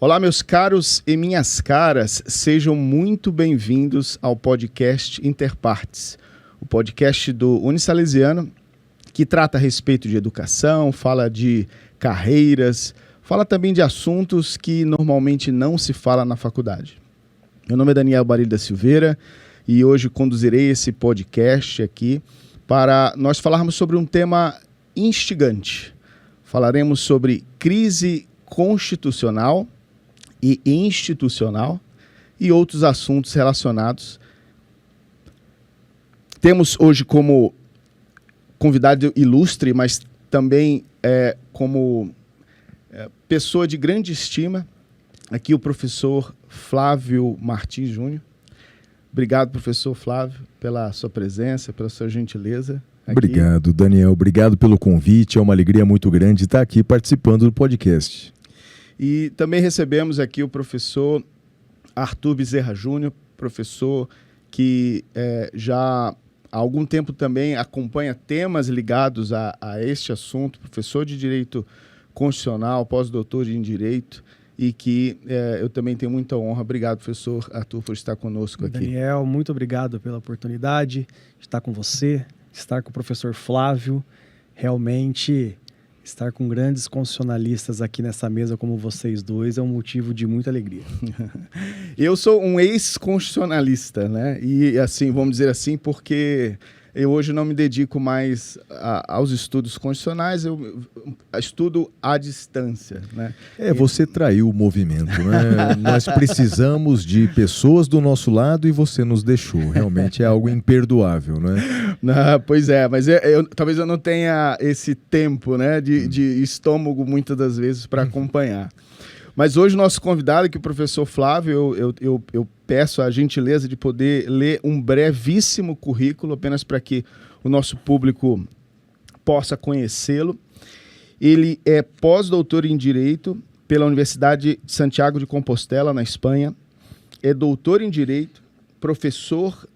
Olá, meus caros e minhas caras, sejam muito bem-vindos ao podcast Interpartes, o podcast do Unisalesiano, que trata a respeito de educação, fala de carreiras, fala também de assuntos que normalmente não se fala na faculdade. Meu nome é Daniel Barilho da Silveira e hoje conduzirei esse podcast aqui para nós falarmos sobre um tema instigante. Falaremos sobre crise constitucional e institucional e outros assuntos relacionados. Temos hoje como convidado ilustre, mas também como pessoa de grande estima, aqui o professor Flávio Martins Júnior. Obrigado, professor Flávio, pela sua presença, pela sua gentileza. Aqui. Obrigado, Daniel. Obrigado pelo convite. É uma alegria muito grande estar aqui participando do podcast. E também recebemos aqui o professor Arthur Bezerra Júnior, professor que já há algum tempo também acompanha temas ligados a este assunto, professor de Direito Constitucional, pós-doutor em Direito, e que eu também tenho muita honra. Obrigado, professor Arthur, por estar conosco aqui. Daniel, muito obrigado pela oportunidade de estar com você, estar com o professor Flávio. Realmente, estar com grandes constitucionalistas aqui nessa mesa como vocês dois é um motivo de muita alegria. Eu sou um ex-constitucionalista, né? E assim, vamos dizer assim, porque eu hoje não me dedico mais aos estudos constitucionais, eu estudo à distância, né? Você traiu o movimento, né? Nós precisamos de pessoas do nosso lado e você nos deixou. Realmente é algo imperdoável, né? Não, pois é, mas talvez eu não tenha esse tempo, né, de estômago muitas das vezes para acompanhar. Mas hoje o nosso convidado, que é o professor Flávio, eu peço a gentileza de poder ler um brevíssimo currículo, apenas para que o nosso público possa conhecê-lo. Ele é pós-doutor em Direito pela Universidade de Santiago de Compostela, na Espanha. É doutor em Direito, professor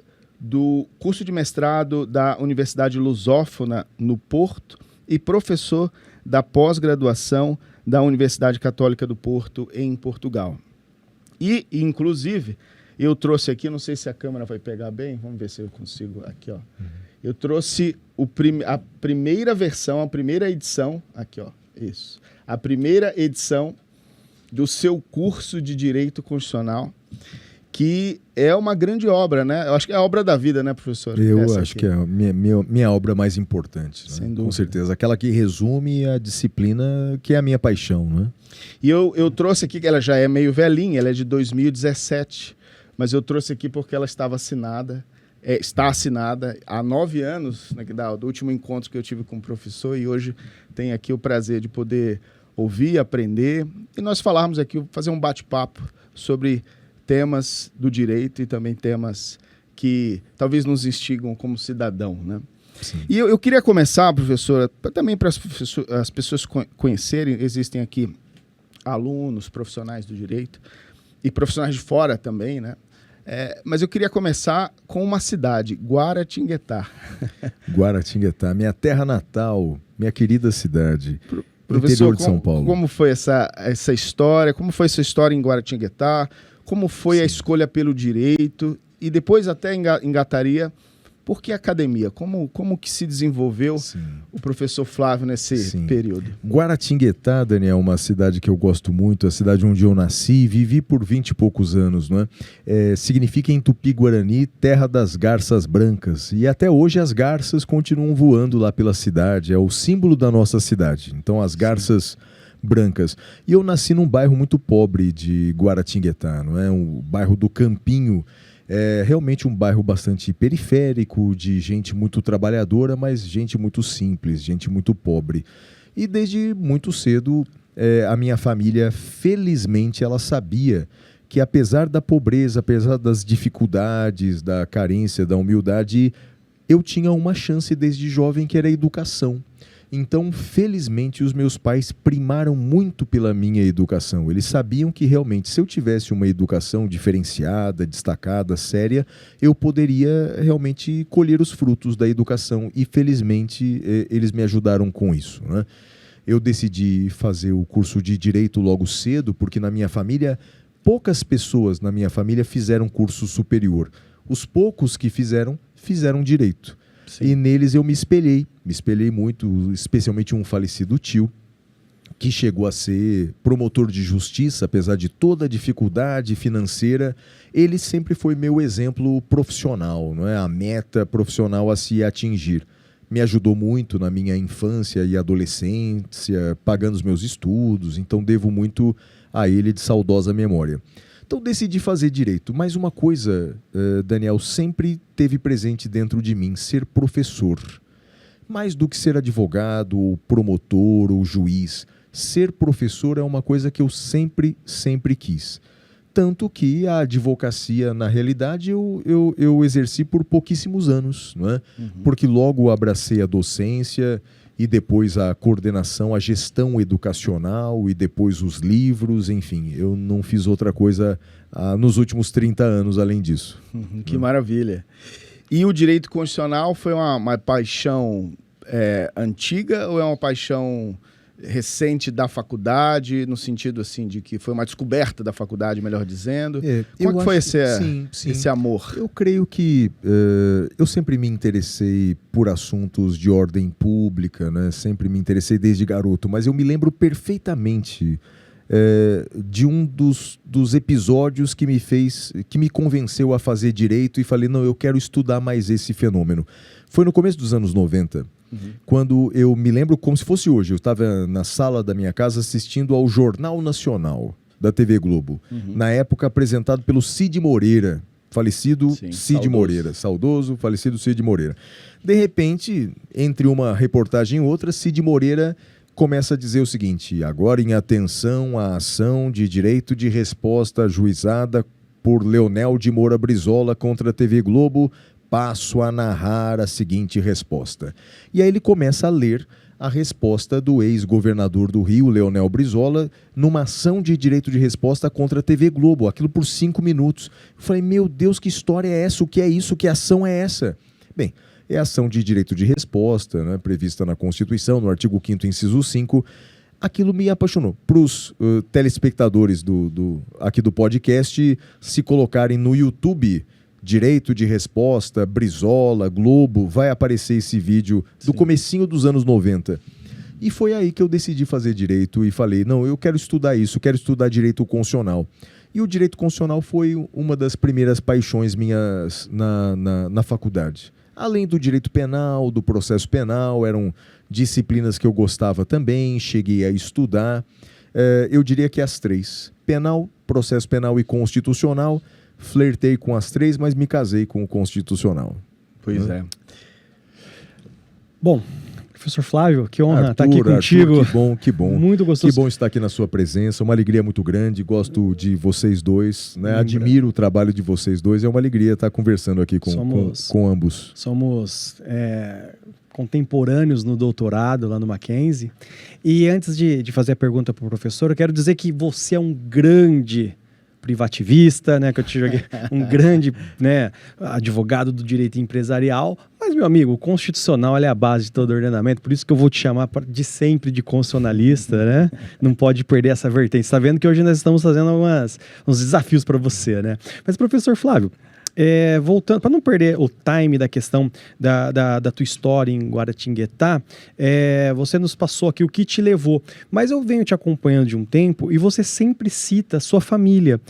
do curso de mestrado da Universidade Lusófona, no Porto, e professor da pós-graduação da Universidade Católica do Porto, em Portugal. E, inclusive, eu trouxe aqui, não sei se a câmera vai pegar bem, vamos ver se eu consigo, aqui, ó. Eu trouxe a primeira versão, a primeira edição, aqui, ó, isso. A primeira edição do seu curso de Direito Constitucional, que é uma grande obra, né? Eu acho que é a obra da vida, né, professor? Eu acho que é a minha obra mais importante, né? Sem dúvida. Com certeza. Aquela que resume a disciplina que é a minha paixão, né? E eu trouxe aqui, que ela já é meio velhinha, ela é de 2017, mas eu trouxe aqui porque ela estava assinada, está assinada há 9 anos, né, do último encontro que eu tive com o professor, e hoje tenho aqui o prazer de poder ouvir, aprender, e nós falarmos aqui, fazer um bate-papo sobre temas do direito e também temas que talvez nos instigam como cidadão, né? Sim. E eu queria começar, professora, também para as pessoas conhecerem, existem aqui alunos, profissionais do direito e profissionais de fora também, né? Mas eu queria começar com uma cidade, Guaratinguetá. Guaratinguetá, minha terra natal, minha querida cidade, Professor, interior de São Paulo. Como foi essa história? Como foi essa história em Guaratinguetá? Como foi a escolha pelo direito? E depois até engataria, por que academia? Como que se desenvolveu o professor Flávio nesse período? Guaratinguetá, Daniel, uma cidade que eu gosto muito, a cidade onde eu nasci, vivi por 20 e poucos anos, não é? Significa em Tupi-Guarani, terra das garças brancas. E até hoje as garças continuam voando lá pela cidade, é o símbolo da nossa cidade. Então as garças brancas. E eu nasci num bairro muito pobre de Guaratinguetá, não é? O bairro do Campinho. É realmente um bairro bastante periférico, de gente muito trabalhadora, mas gente muito simples, gente muito pobre. E desde muito cedo, a minha família, felizmente, ela sabia que apesar da pobreza, apesar das dificuldades, da carência, da humildade, eu tinha uma chance desde jovem, que era a educação. Então, felizmente, os meus pais primaram muito pela minha educação. Eles sabiam que realmente, se eu tivesse uma educação diferenciada, destacada, séria, eu poderia realmente colher os frutos da educação. E, felizmente, eles me ajudaram com isso, né? eu decidi fazer o curso de Direito logo cedo, porque na minha família, poucas pessoas na minha família fizeram curso superior. Os poucos que fizeram Direito. Sim. E neles eu me espelhei muito, especialmente um falecido tio, que chegou a ser promotor de justiça, apesar de toda a dificuldade financeira. Ele sempre foi meu exemplo profissional, não é? A meta profissional a se atingir. Me ajudou muito na minha infância e adolescência, pagando os meus estudos, então devo muito a ele de saudosa memória. Então decidi fazer Direito, mas uma coisa, Daniel, sempre teve presente dentro de mim, ser professor. Mais do que ser advogado, ou promotor, ou juiz, ser professor é uma coisa que eu sempre quis. Tanto que a advocacia, na realidade, eu exerci por pouquíssimos anos, não é? Porque logo abracei a docência e depois a coordenação, a gestão educacional e depois os livros, enfim, eu não fiz outra coisa nos últimos 30 anos além disso. Que maravilha. E o direito constitucional foi uma paixão antiga ou é uma paixão recente da faculdade, no sentido assim de que foi uma descoberta da faculdade, melhor dizendo? Como que foi esse amor? Eu creio que eu sempre me interessei por assuntos de ordem pública, né? Sempre me interessei desde garoto, mas eu me lembro perfeitamente de um dos episódios que me convenceu a fazer Direito e falei, não, eu quero estudar mais esse fenômeno. Foi no começo dos anos 90, quando eu me lembro como se fosse hoje. Eu estava na sala da minha casa assistindo ao Jornal Nacional da TV Globo. Na época apresentado pelo Cid Moreira, falecido Cid Moreira. Saudoso, falecido Cid Moreira. De repente, entre uma reportagem e outra, Cid Moreira começa a dizer o seguinte: agora em atenção à ação de direito de resposta ajuizada por Leonel de Moura Brizola contra a TV Globo, passo a narrar a seguinte resposta. E aí ele começa a ler a resposta do ex-governador do Rio, Leonel Brizola, numa ação de direito de resposta contra a TV Globo, aquilo por 5 minutos. Eu falei, meu Deus, que história é essa? O que é isso? Que ação é essa? Bem, é a ação de direito de resposta, né, prevista na Constituição, no artigo 5º, inciso 5. Aquilo me apaixonou. Para os telespectadores aqui do podcast se colocarem no YouTube, Direito de Resposta, Brizola, Globo, vai aparecer esse vídeo do comecinho dos anos 90. E foi aí que eu decidi fazer Direito e falei, não, eu quero estudar isso, quero estudar Direito Constitucional. E o Direito Constitucional foi uma das primeiras paixões minhas na faculdade. Além do Direito Penal, do Processo Penal, eram disciplinas que eu gostava também, cheguei a estudar. Eu diria que as 3, Penal, Processo Penal e Constitucional. Flertei com as 3, mas me casei com o Constitucional. Pois é. Bom, professor Flávio, que honra estar aqui contigo. Arthur, que bom. Muito gostoso. Que bom estar aqui na sua presença, uma alegria muito grande, gosto de vocês dois, né? Admiro o trabalho de vocês dois, é uma alegria estar conversando aqui com ambos. Somos contemporâneos no doutorado lá no Mackenzie. E antes de fazer a pergunta para o professor, eu quero dizer que você é um grande privativista, né, que eu te joguei, um grande, né, advogado do direito empresarial, mas, meu amigo, o constitucional é a base de todo ordenamento, por isso que eu vou te chamar de sempre de constitucionalista, né, não pode perder essa vertente. Você está vendo que hoje nós estamos fazendo uns desafios para você, né, mas, professor Flávio, voltando, para não perder o time da questão da tua história em Guaratinguetá, você nos passou aqui o que te levou, mas eu venho te acompanhando de um tempo e você sempre cita a sua família.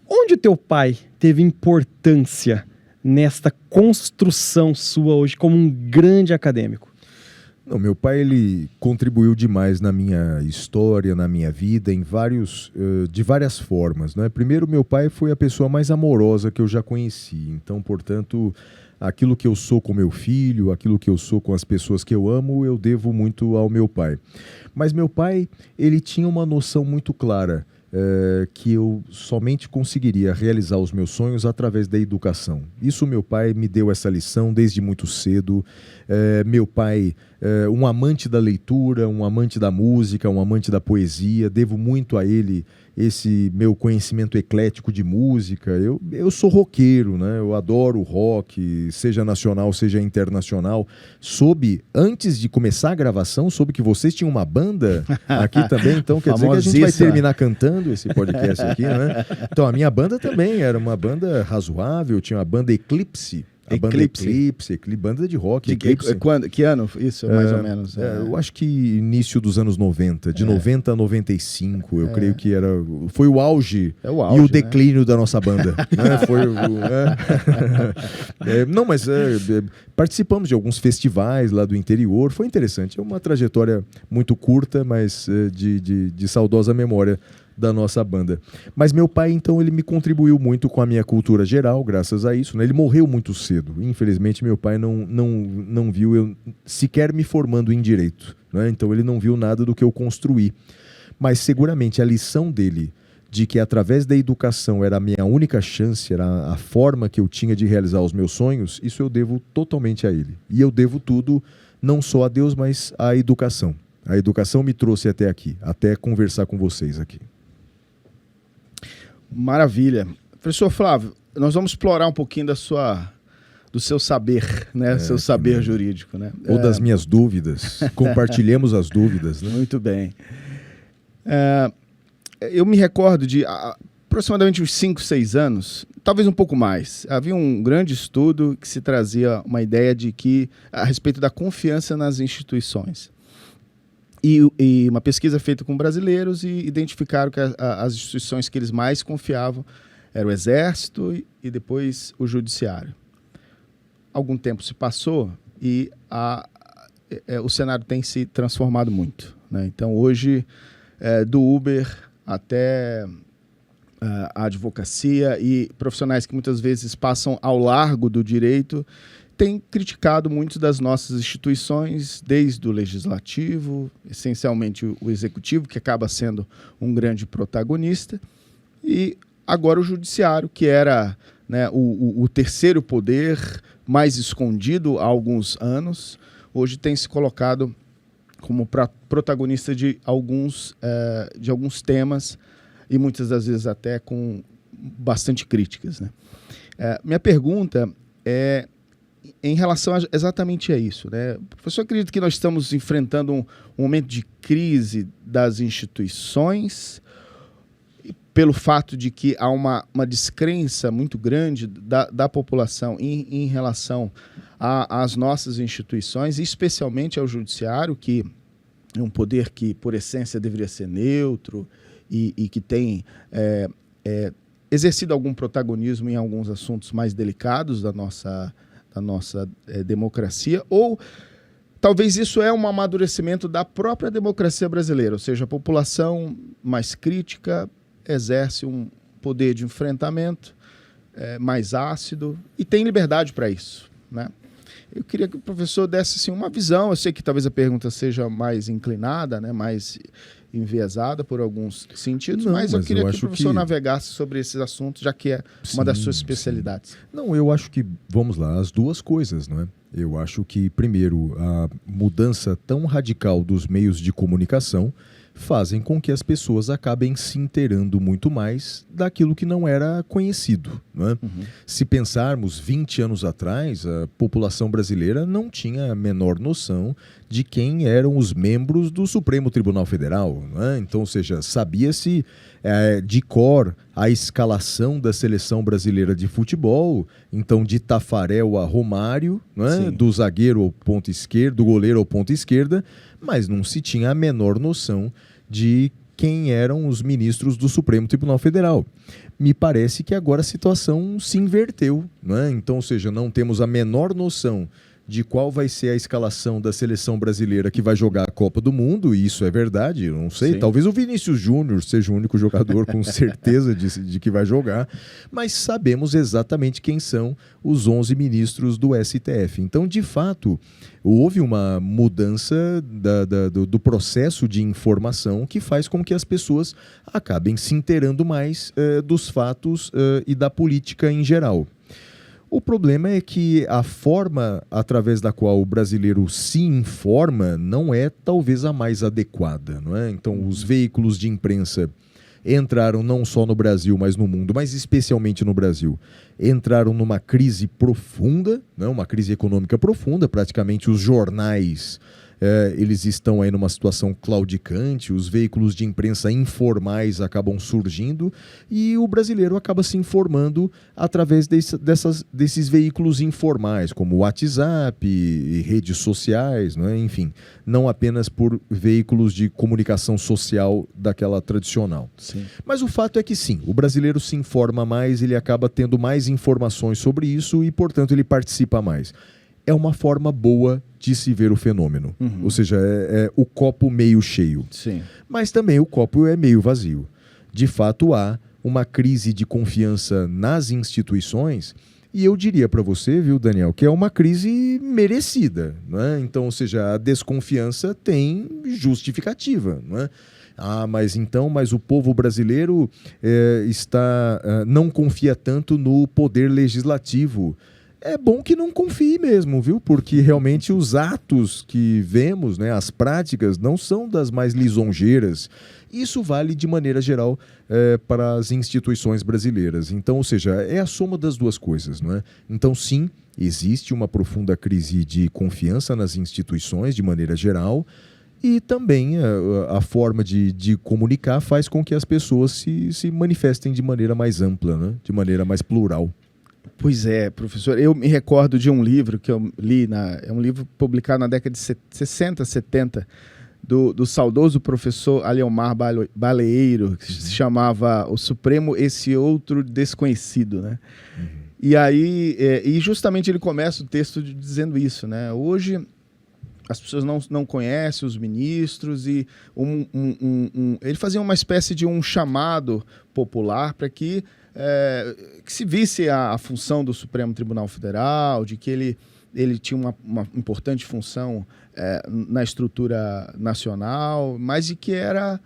Onde teu pai teve importância nesta construção sua hoje como um grande acadêmico? Não, meu pai, ele contribuiu demais na minha história, na minha vida, de várias formas, né? Primeiro, meu pai foi a pessoa mais amorosa que eu já conheci. Então, portanto, aquilo que eu sou com meu filho, aquilo que eu sou com as pessoas que eu amo, eu devo muito ao meu pai. Mas meu pai, ele tinha uma noção muito clara que eu somente conseguiria realizar os meus sonhos através da educação. Isso meu pai me deu essa lição desde muito cedo. Meu pai, um amante da leitura, um amante da música, um amante da poesia, devo muito a ele esse meu conhecimento eclético de música. Eu sou roqueiro, né? Eu adoro rock, seja nacional, seja internacional. Antes de começar a gravação, soube que vocês tinham uma banda aqui também, então quer dizer que a gente vai terminar cantando esse podcast aqui, né? Então a minha banda também era uma banda razoável, tinha uma banda Eclipse. Eclipse, banda de rock. Que ano isso, mais ou menos? Eu acho que início dos anos 90, de 90 a 95, eu creio que foi o auge, e o declínio da nossa banda. Né? Não, mas participamos de alguns festivais lá do interior, foi interessante. É uma trajetória muito curta, mas de saudosa memória da nossa banda. Mas meu pai, então, ele me contribuiu muito com a minha cultura geral, graças a isso, né? Ele morreu muito cedo. Infelizmente, meu pai não viu eu sequer me formando em direito, né? Então, ele não viu nada do que eu construí. Mas, seguramente, a lição dele de que, através da educação, era a minha única chance, era a forma que eu tinha de realizar os meus sonhos, isso eu devo totalmente a ele. E eu devo tudo, não só a Deus, mas à educação. A educação me trouxe até aqui, até conversar com vocês aqui. Maravilha. Professor Flávio, nós vamos explorar um pouquinho do seu saber, né? Seu saber jurídico, né? Ou das minhas dúvidas. Compartilhemos as dúvidas, né? Muito bem. Eu me recordo de aproximadamente uns 5, 6 anos, talvez um pouco mais, havia um grande estudo que se trazia uma ideia de que, a respeito da confiança nas instituições. E uma pesquisa feita com brasileiros e identificaram que as instituições que eles mais confiavam eram o Exército e depois o Judiciário. Algum tempo se passou e o cenário tem se transformado muito, né? Então, hoje, do Uber até a advocacia e profissionais que muitas vezes passam ao largo do direito tem criticado muitas das nossas instituições, desde o legislativo, essencialmente o executivo, que acaba sendo um grande protagonista, e agora o judiciário, que era, né, o terceiro poder mais escondido há alguns anos, hoje tem se colocado como protagonista de alguns temas, e muitas das vezes até com bastante críticas, né? Minha pergunta é em relação exatamente a isso, né? O professor acredita que nós estamos enfrentando um momento de crise das instituições pelo fato de que há uma descrença muito grande da população em relação às nossas instituições, e especialmente ao judiciário, que é um poder que, por essência, deveria ser neutro e que tem exercido algum protagonismo em alguns assuntos mais delicados da nossa democracia, ou talvez isso é um amadurecimento da própria democracia brasileira, ou seja, a população mais crítica exerce um poder de enfrentamento mais ácido e tem liberdade para isso, né? Eu queria que o professor desse assim, uma visão. Eu sei que talvez a pergunta seja mais inclinada, né, mais enviesada por alguns sentidos, mas eu queria que o professor navegasse sobre esses assuntos, já que é uma das suas especialidades. Não, eu acho que, vamos lá, as duas coisas, não é? Eu acho que, primeiro, a mudança tão radical dos meios de comunicação fazem com que as pessoas acabem se inteirando muito mais daquilo que não era conhecido, não é? Uhum. Se pensarmos 20 anos atrás, a população brasileira não tinha a menor noção de quem eram os membros do Supremo Tribunal Federal, não é? Então, ou seja, sabia-se de cor a escalação da seleção brasileira de futebol, então de Tafarel a Romário, não é? Do zagueiro ao ponto esquerdo, do goleiro ao ponto esquerda, mas não se tinha a menor noção de quem eram os ministros do Supremo Tribunal Federal. Me parece que agora a situação se inverteu, não é? Então, ou seja, não temos a menor noção de qual vai ser a escalação da seleção brasileira que vai jogar a Copa do Mundo, e isso é verdade, eu não sei, talvez o Vinícius Júnior seja o único jogador com certeza de que vai jogar, mas sabemos exatamente quem são os 11 ministros do STF. Então, de fato, houve uma mudança do processo de informação que faz com que as pessoas acabem se inteirando mais dos fatos e da política em geral. O problema é que a forma através da qual o brasileiro se informa não é talvez a mais adequada, não é? Então, os veículos de imprensa entraram não só no Brasil, mas no mundo, mas especialmente no Brasil, entraram numa crise profunda, né? Uma crise econômica profunda, praticamente os jornais eles estão aí numa situação claudicante, os veículos de imprensa informais acabam surgindo e o brasileiro acaba se informando através desses veículos informais, como WhatsApp e redes sociais, não é? Enfim, não apenas por veículos de comunicação social daquela tradicional. Sim. Mas o fato é que sim, o brasileiro se informa mais, ele acaba tendo mais informações sobre isso e, portanto, ele participa mais. É uma forma boa de se ver o fenômeno. Ou seja, é o copo meio cheio. Sim. Mas também o copo é meio vazio. De fato, há uma crise de confiança nas instituições e eu diria para você, viu, Daniel, que é uma crise merecida, não é? Então, ou seja, a desconfiança tem justificativa, não é? Mas o povo brasileiro não confia tanto no poder legislativo. É bom que não confie mesmo, viu? Porque realmente os atos que vemos, né, as práticas, não são das mais lisonjeiras. Isso vale de maneira geral para as instituições brasileiras. Então, ou seja, é a soma das duas coisas, não é? Então, sim, existe uma profunda crise de confiança nas instituições de maneira geral e também a forma de comunicar faz com que as pessoas se manifestem de maneira mais ampla, né? De maneira mais plural. Pois é, professor. Eu me recordo de um livro que eu li, é um livro publicado na década de 60, 70, do saudoso professor Aliomar Baleeiro, que se chamava O Supremo, Esse Outro Desconhecido, né? E aí, e justamente ele começa o texto dizendo isso, né? Hoje as pessoas não conhecem os ministros e ele fazia uma espécie de um chamado popular para que se visse a função do Supremo Tribunal Federal, de que ele tinha uma importante função na estrutura nacional, mas de que era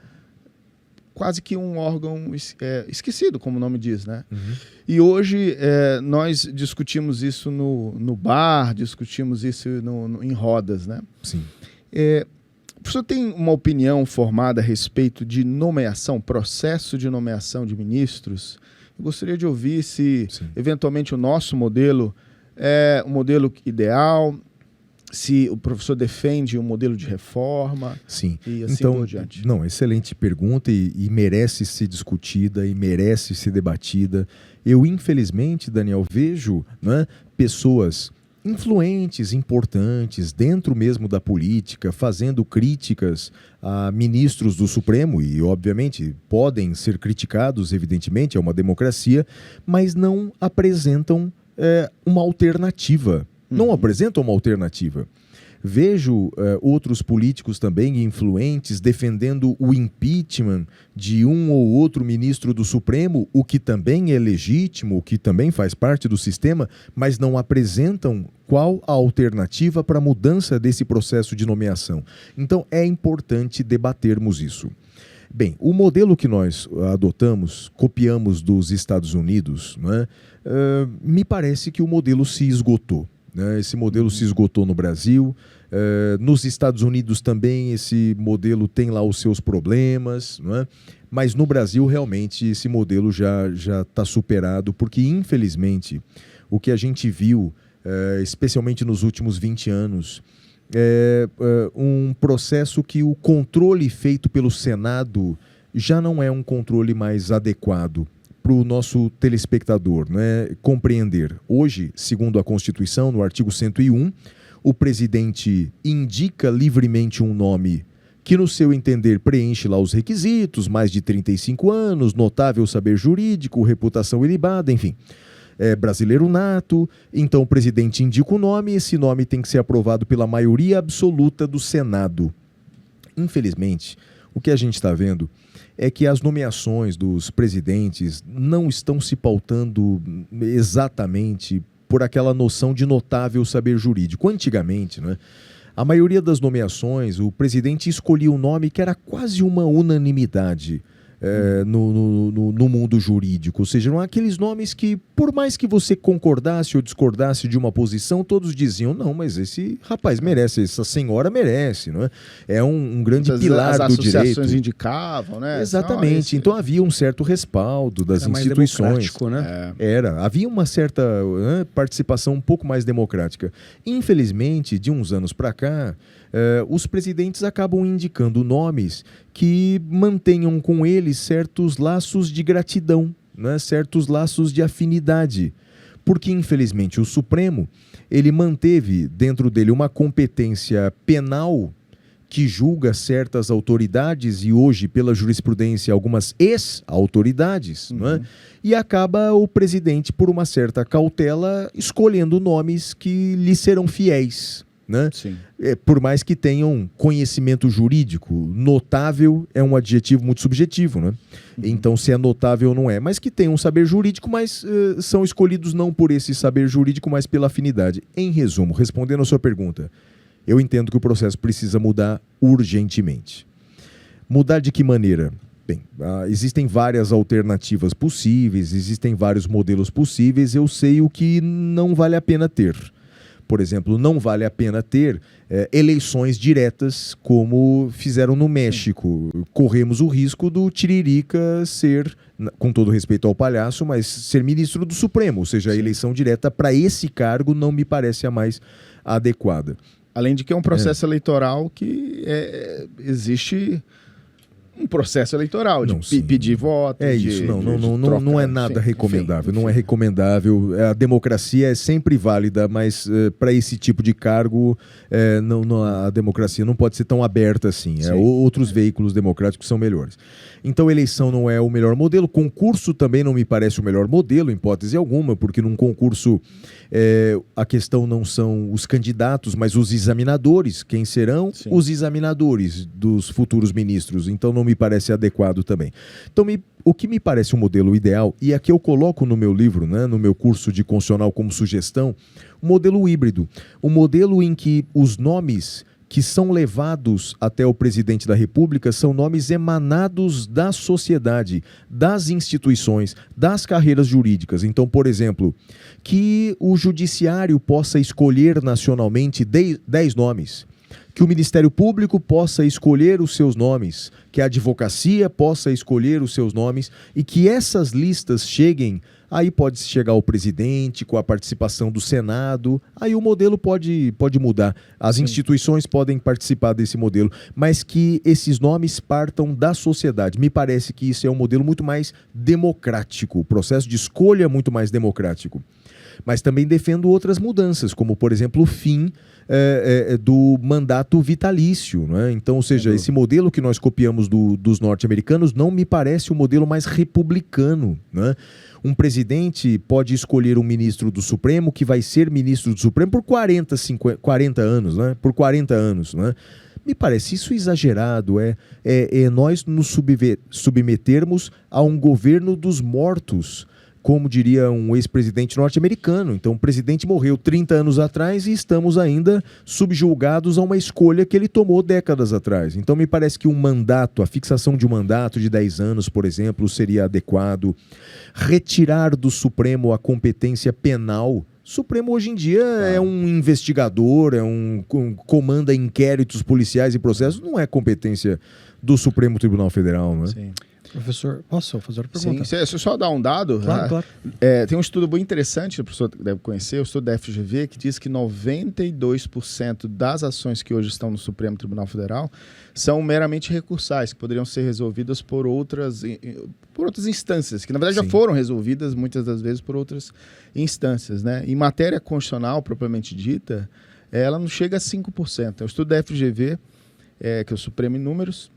quase que um órgão esquecido, como o nome diz, né? E hoje nós discutimos isso no bar, discutimos isso em rodas, né? Sim. O professor tem uma opinião formada a respeito de nomeação, processo de nomeação de ministros? Eu gostaria de ouvir se, eventualmente, o nosso modelo é o modelo ideal, se o professor defende um modelo de reforma. Sim. E assim por diante. Não, excelente pergunta e merece ser discutida e merece ser debatida. Eu, infelizmente, Daniel, vejo, né, pessoas influentes, importantes, dentro mesmo da política, fazendo críticas a ministros do Supremo, e obviamente podem ser criticados, evidentemente, é uma democracia, mas não apresentam uma alternativa. Não apresentam uma alternativa. Vejo outros políticos também influentes defendendo o impeachment de um ou outro ministro do Supremo, o que também é legítimo, o que também faz parte do sistema, mas não apresentam qual a alternativa para a mudança desse processo de nomeação. Então é importante debatermos isso. Bem, o modelo que nós adotamos, copiamos dos Estados Unidos, né, me parece que o modelo se esgotou. Esse modelo se esgotou no Brasil, nos Estados Unidos também esse modelo tem lá os seus problemas, não é? Mas no Brasil realmente esse modelo já está superado, porque infelizmente o que a gente viu, especialmente nos últimos 20 anos, é um processo que o controle feito pelo Senado já não é um controle mais adequado para o nosso telespectador, né, compreender. Hoje, segundo a Constituição, no artigo 101, o presidente indica livremente um nome que, no seu entender, preenche lá os requisitos, mais de 35 anos, notável saber jurídico, reputação ilibada, enfim. é brasileiro nato, então o presidente indica o nome e esse nome tem que ser aprovado pela maioria absoluta do Senado. Infelizmente, o que a gente está vendo é que as nomeações dos presidentes não estão se pautando exatamente por aquela noção de notável saber jurídico. Antigamente, né, a maioria das nomeações, o presidente escolhia um nome que era quase uma unanimidade no mundo jurídico. Ou seja, eram aqueles nomes que, por mais que você concordasse ou discordasse de uma posição, todos diziam, não, mas esse rapaz merece, essa senhora merece, não é? É um grande pilar do direito. As associações indicavam, né? Exatamente. Então havia um certo respaldo das instituições. Né? Havia uma certa participação um pouco mais democrática. Infelizmente, de uns anos para cá, os presidentes acabam indicando nomes que mantenham com eles certos laços de gratidão, né? Certos laços de afinidade. Porque, infelizmente, o Supremo ele manteve dentro dele uma competência penal que julga certas autoridades e hoje, pela jurisprudência, algumas ex-autoridades, né? E acaba o presidente, por uma certa cautela, escolhendo nomes que lhe serão fiéis. Né? Por mais que tenham conhecimento jurídico, notável é um adjetivo muito subjetivo, né? Então se é notável ou não é, mas que tenham um saber jurídico, mas são escolhidos não por esse saber jurídico, mas pela afinidade. Em resumo, respondendo a sua pergunta, eu entendo que o processo precisa mudar urgentemente. Mudar de que maneira? Bem, existem várias alternativas possíveis, existem vários modelos possíveis, eu sei o que não vale a pena ter. Por exemplo, não vale a pena ter eleições diretas como fizeram no México. Corremos o risco do Tiririca ser, com todo respeito ao palhaço, mas ser ministro do Supremo. Ou seja, a eleição direta para esse cargo não me parece a mais adequada. Além de que é um processo eleitoral que existe... um processo eleitoral, de pedir voto. Não é nada recomendável. Não é recomendável. A democracia é sempre válida, mas para esse tipo de cargo, a democracia não pode ser tão aberta assim. Outros veículos democráticos são melhores. Então, eleição não é o melhor modelo. Concurso também não me parece o melhor modelo, em hipótese alguma, porque num concurso a questão não são os candidatos, mas os examinadores. Quem serão? Sim. Os examinadores dos futuros ministros. Então, não me parece adequado também. Então, o que me parece um modelo ideal, e aqui eu coloco no meu livro, né, no meu curso de constitucional como sugestão, um modelo híbrido. Um modelo em que os nomes que são levados até o presidente da República são nomes emanados da sociedade, das instituições, das carreiras jurídicas. Então, por exemplo, que o judiciário possa escolher nacionalmente 10 nomes, que o Ministério Público possa escolher os seus nomes, que a advocacia possa escolher os seus nomes e que essas listas cheguem, aí pode chegar o presidente com a participação do Senado, aí o modelo pode mudar. As instituições podem participar desse modelo, mas que esses nomes partam da sociedade. Me parece que isso é um modelo muito mais democrático, o processo de escolha é muito mais democrático. Mas também defendo outras mudanças, como, por exemplo, o fim do mandato vitalício. Né? Então, ou seja, esse modelo que nós copiamos dos norte-americanos não me parece o modelo mais republicano. Né? Um presidente pode escolher um ministro do Supremo que vai ser ministro do Supremo por 40 anos, né? Por 40 anos, né? Me parece isso exagerado, nós nos submetermos a um governo dos mortos, como diria um ex-presidente norte-americano. Então, o presidente morreu 30 anos atrás e estamos ainda subjugados a uma escolha que ele tomou décadas atrás. Então, me parece que um mandato, a fixação de um mandato de 10 anos, por exemplo, seria adequado. Retirar do Supremo a competência penal. O Supremo hoje em dia é um investigador, comanda inquéritos policiais e processos, não é competência do Supremo Tribunal Federal, né? Sim. Professor, posso fazer uma pergunta? Sim, se eu só dar um dado, claro. Tem um estudo muito interessante, o professor deve conhecer, o estudo da FGV, que diz que 92% das ações que hoje estão no Supremo Tribunal Federal são meramente recursais, que poderiam ser resolvidas por outras instâncias, que na verdade já foram resolvidas muitas das vezes por outras instâncias. Né? Em matéria constitucional, propriamente dita, ela não chega a 5%. É o estudo da FGV, que é o Supremo em Números,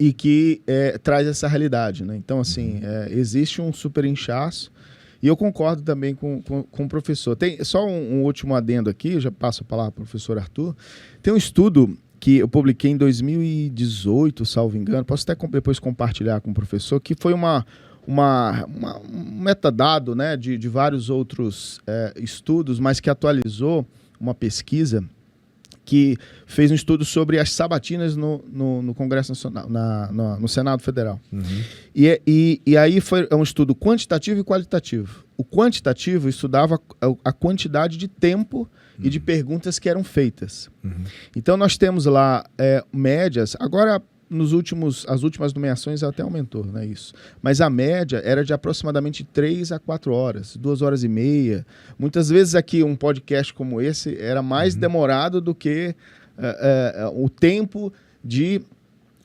e que traz essa realidade. Né? Então, assim, existe um super inchaço E eu concordo também com o professor. Tem só um último adendo aqui, eu já passo a palavra para o professor Arthur. Tem um estudo que eu publiquei em 2018, salvo engano, posso até depois compartilhar com o professor, que foi um metadado, né, de vários outros estudos, mas que atualizou uma pesquisa que fez um estudo sobre as sabatinas no Congresso Nacional, no Senado Federal. Uhum. E aí foi um estudo quantitativo e qualitativo. O quantitativo estudava a quantidade de tempo e de perguntas que eram feitas. Uhum. Então nós temos lá médias, agora as últimas nomeações até aumentou, né, isso. Mas a média era de aproximadamente 3 a 4 horas, 2 horas e meia. Muitas vezes aqui um podcast como esse era mais demorado do que o tempo de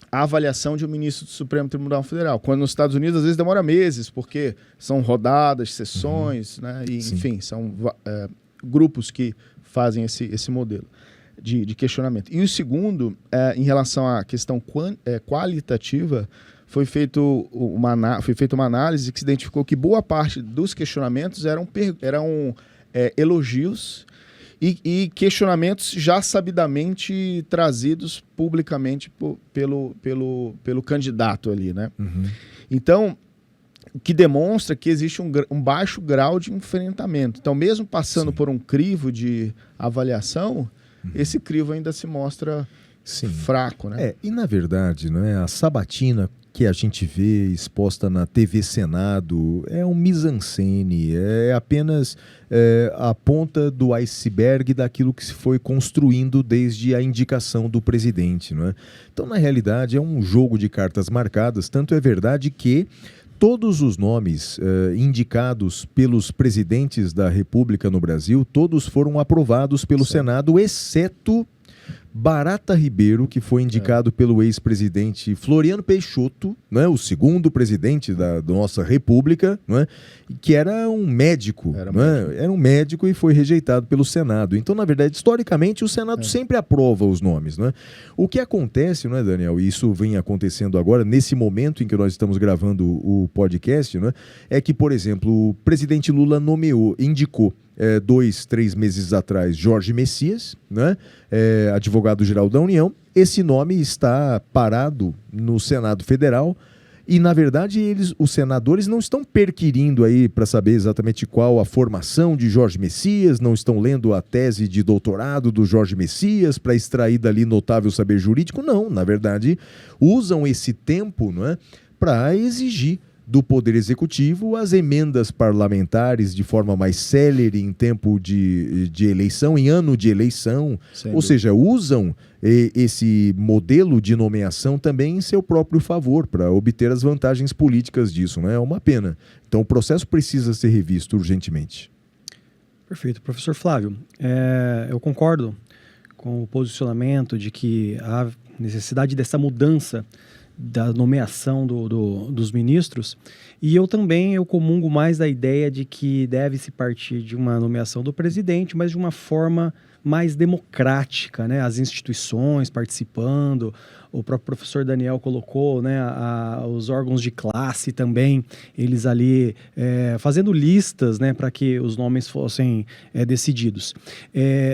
avaliação de um ministro do Supremo Tribunal Federal. Quando nos Estados Unidos, às vezes, demora meses, porque são rodadas, sessões, né, e, enfim, são grupos que fazem esse modelo de questionamento. E o segundo, em relação à questão qualitativa, foi feita uma análise que se identificou que boa parte dos questionamentos eram elogios e questionamentos já sabidamente trazidos publicamente pelo candidato ali, né? Uhum. Então, o que demonstra que existe um baixo grau de enfrentamento. Então, mesmo passando por um crivo de avaliação, esse crivo ainda se mostra fraco, né? E na verdade, né, a sabatina que a gente vê exposta na TV Senado é um mise-en-scène, é apenas a ponta do iceberg daquilo que se foi construindo desde a indicação do presidente, não é? Então, na realidade, é um jogo de cartas marcadas, tanto é verdade que todos os nomes indicados pelos presidentes da República no Brasil, todos foram aprovados pelo Senado, exceto Barata Ribeiro, que foi indicado pelo ex-presidente Floriano Peixoto, né, o segundo presidente da nossa República, né, que era um médico. Era um médico e foi rejeitado pelo Senado. Então, na verdade, historicamente, o Senado sempre aprova os nomes. Né? O que acontece, não é, Daniel, e isso vem acontecendo agora, nesse momento em que nós estamos gravando o podcast, né, é que, por exemplo, o presidente Lula indicou 2, 3 meses atrás, Jorge Messias, né? Advogado-geral da União. Esse nome está parado no Senado Federal e, na verdade, os senadores não estão perquirindo aí para saber exatamente qual a formação de Jorge Messias, não estão lendo a tese de doutorado do Jorge Messias para extrair dali notável saber jurídico. Não, na verdade, usam esse tempo, não é, para exigir do Poder Executivo as emendas parlamentares de forma mais célere em tempo de eleição, em ano de eleição. Ou seja, usam esse modelo de nomeação também em seu próprio favor, para obter as vantagens políticas disso. Né? É uma pena. Então o processo precisa ser revisto urgentemente. Perfeito. Professor Flávio, eu concordo com o posicionamento de que há necessidade dessa mudança da nomeação dos ministros, e eu comungo mais da ideia de que deve-se partir de uma nomeação do presidente, mas de uma forma mais democrática, né? As instituições participando, o próprio professor Daniel colocou, né, os órgãos de classe também, eles ali fazendo listas, né, para que os nomes fossem decididos.